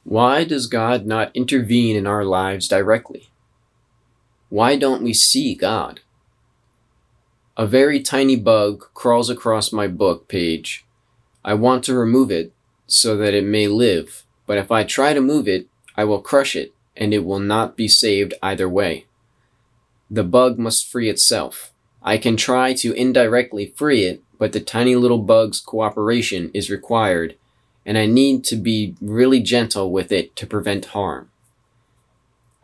Why does God not intervene in our lives directly? Why don't we see God? A very tiny bug crawls across my book page. I want to remove it so that it may live, but if I try to move it, I will crush it, and it will not be saved either way. The bug must free itself. I can try to indirectly free it, but the tiny little bug's cooperation is required, and I need to be really gentle with it to prevent harm.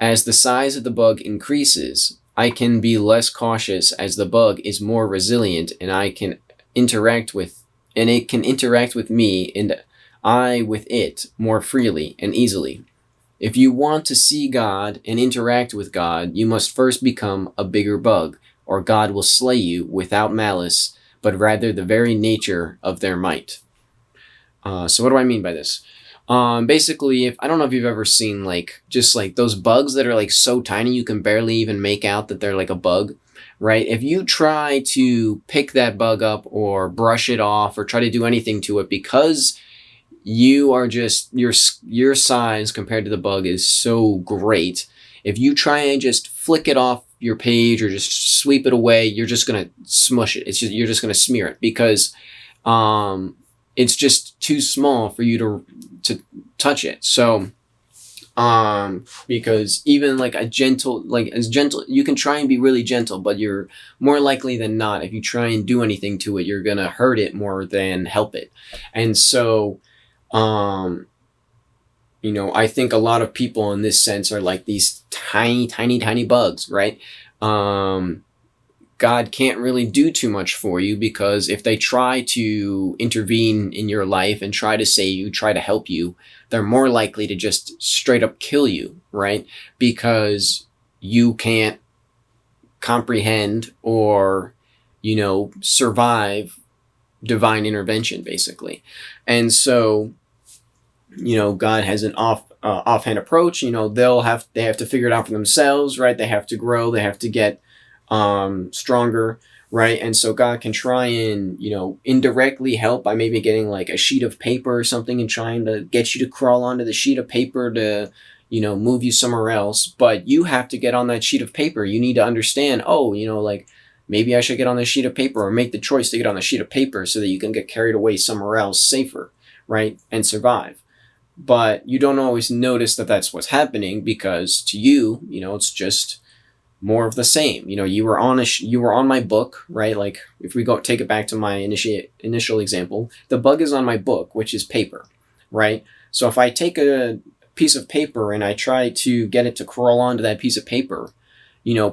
As the size of the bug increases, I can be less cautious as the bug is more resilient and it can interact with me and I with it more freely and easily. If you want to see God and interact with God, you must first become a bigger bug, or God will slay you without malice, but rather the very nature of their might. So what do I mean by this? Basically, if I don't know if you've ever seen just those bugs that are so tiny you can barely even make out that they're like a bug, right? If you try to pick that bug up or brush it off or try to do anything to it, because you are just your size compared to the bug is so great. If you try and just flick it off your page or just sweep it away, you're just gonna smush it. You're just gonna smear it because it's just too small for you to touch it. So because even as gentle, you can try and be really gentle, but you're more likely than not, if you try and do anything to it, you're gonna hurt it more than help it. And so I think a lot of people in this sense are like these tiny bugs, right? God can't really do too much for you, because if they try to intervene in your life and try to save you, try to help you, they're more likely to just straight up kill you, right? Because you can't comprehend or, survive divine intervention, basically. And so, God has an offhand approach. They have to figure it out for themselves, right? They have to grow. They have to get stronger, right? And so God can try and indirectly help by maybe getting like a sheet of paper or something and trying to get you to crawl onto the sheet of paper to move you somewhere else. But you have to get on that sheet of paper. You need to understand, maybe I should get on this sheet of paper, or make the choice to get on the sheet of paper so that you can get carried away somewhere else safer, right? And survive. But you don't always notice that that's what's happening, because to you, it's just more of the same. You were on my book, right? Like if we take it back to my initial example, the bug is on my book, which is paper, right? So if I take a piece of paper and I try to get it to crawl onto that piece of paper,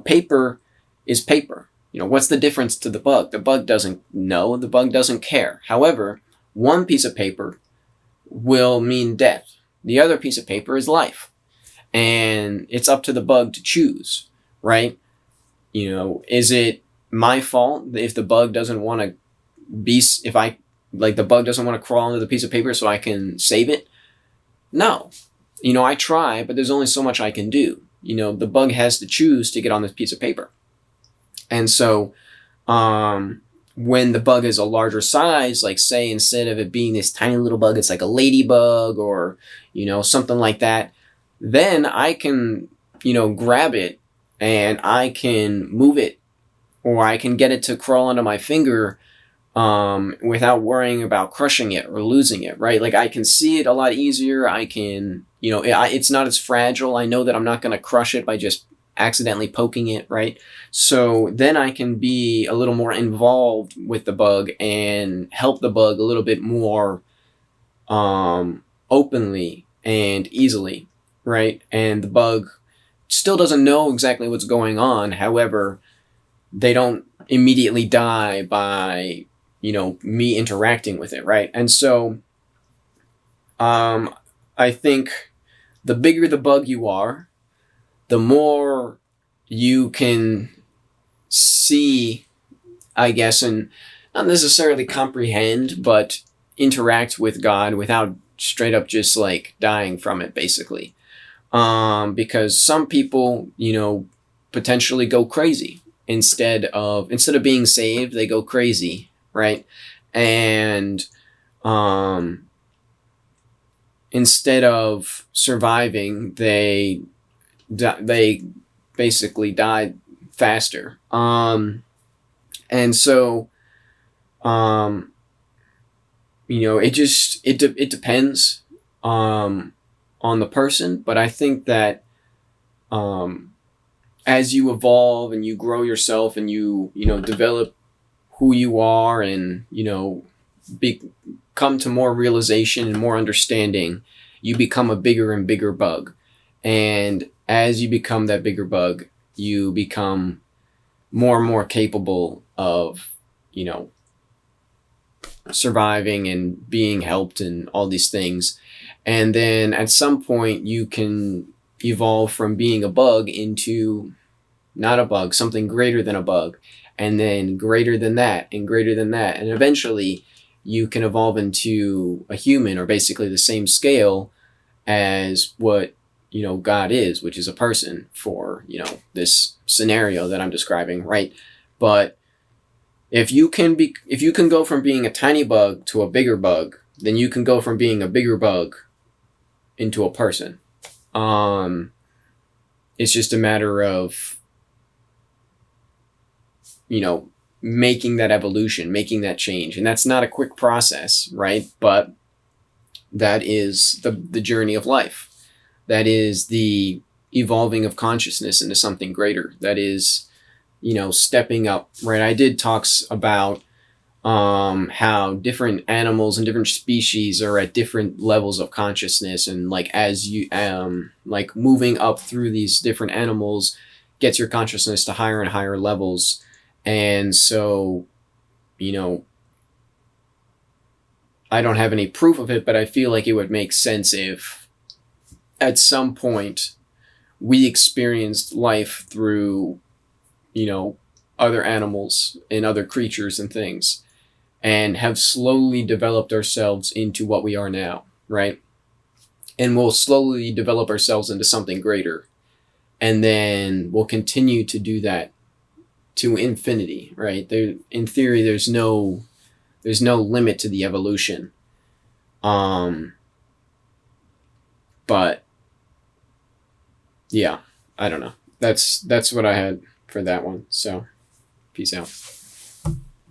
paper is paper. What's the difference to the bug? The bug doesn't know. The bug doesn't care. However, one piece of paper will mean death. The other piece of paper is life. And it's up to the bug to choose, right? Is it my fault if the bug doesn't want to the bug doesn't want to crawl into the piece of paper so I can save it? No. I try, but there's only so much I can do. The bug has to choose to get on this piece of paper. And so, when the bug is a larger size, like say instead of it being this tiny little bug, it's like a ladybug or, something like that, then I can, grab it and I can move it, or I can get it to crawl onto my finger without worrying about crushing it or losing it, right? Like I can see it a lot easier. I can, it's not as fragile. I know that I'm not going to crush it by just accidentally poking it, right? So then I can be a little more involved with the bug and help the bug a little bit more openly and easily, right? And the bug still doesn't know exactly what's going on. However, they don't immediately die by, me interacting with it, right? And so I think the bigger the bug you are, the more you can see, I guess, and not necessarily comprehend, but interact with God without straight up just like dying from it, basically. Because some people, potentially go crazy instead of being saved, they go crazy, right? And instead of surviving, they basically died faster. And so, um, it depends on the person, but I think that um, as you evolve and you grow yourself and you develop who you are, and be, come to more realization and more understanding, you become a bigger and bigger bug. And as you become that bigger bug, you become more and more capable of, you know, surviving and being helped and all these things. And then at some point, you can evolve from being a bug into not a bug, something greater than a bug, and then greater than that, and greater than that. And eventually, you can evolve into a human, or basically the same scale as what God is, which is a person for this scenario that I'm describing, right? But if you can go from being a tiny bug to a bigger bug, then you can go from being a bigger bug into a person. It's just a matter of making that evolution, making that change, and that's not a quick process, right? But that is the journey of life. That is the evolving of consciousness into something greater. That is, stepping up, right? I did talks about how different animals and different species are at different levels of consciousness, and like as you like moving up through these different animals gets your consciousness to higher and higher levels. And so, I don't have any proof of it, but I feel like it would make sense if at some point we experienced life through, other animals and other creatures and things, and have slowly developed ourselves into what we are now, right? And we'll slowly develop ourselves into something greater. And then we'll continue to do that to infinity, right? There, in theory, there's no limit to the evolution. But yeah, I don't know. That's what I had for that one. So, peace out.